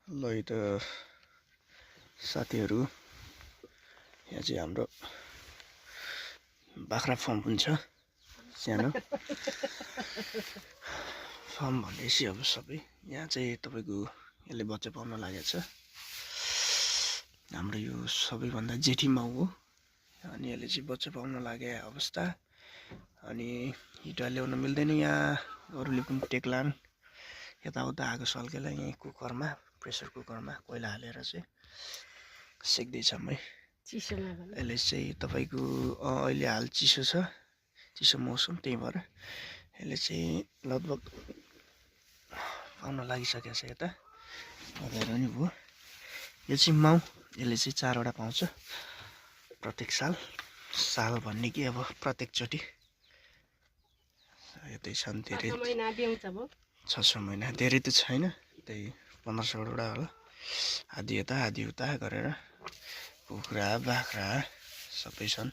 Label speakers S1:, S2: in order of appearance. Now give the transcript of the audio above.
S1: ल यो त साथीहरू यहाँ चाहिँ हाम्रो बाख्रा फार्म पनि छ सानो फार्म भनेपछि अब सबै यहाँ चाहिँ तपाईँको यसले बच्चा पाउन लागेको छ हाम्रो यो सबैभन्दा जेठी माउ हो अनि यसले चाहिँ बच्चा पाउन लागे अवस्था अनि हिटा ल्याउन मिल्दैन यहाँ अरूले पनि टेक्लान् यताउता आगो सल्केलाई यहीँ कुकरमा प्रेसर कुकरमा कोइला हालेर चाहिँ सेक्दैछौँ है यसले चाहिँ तपाईँको अहिले हाल चिसो छ चिसो मौसम त्यही भएर यसले चाहिँ लगभग पाउन लागिसकेको छ यता पकाएर नि भयो यो चाहिँ माउ यसले चाहिँ 4 वटा पाउँछ प्रत्येक साल भन्ने कि अब प्रत्येकचोटि यतै छन् धेरै 6 महिना धेरै त छैन त्यही 1500 वटा होला आधी यता आधी उता गरेर कुखुरा बाख्रा सबै छन्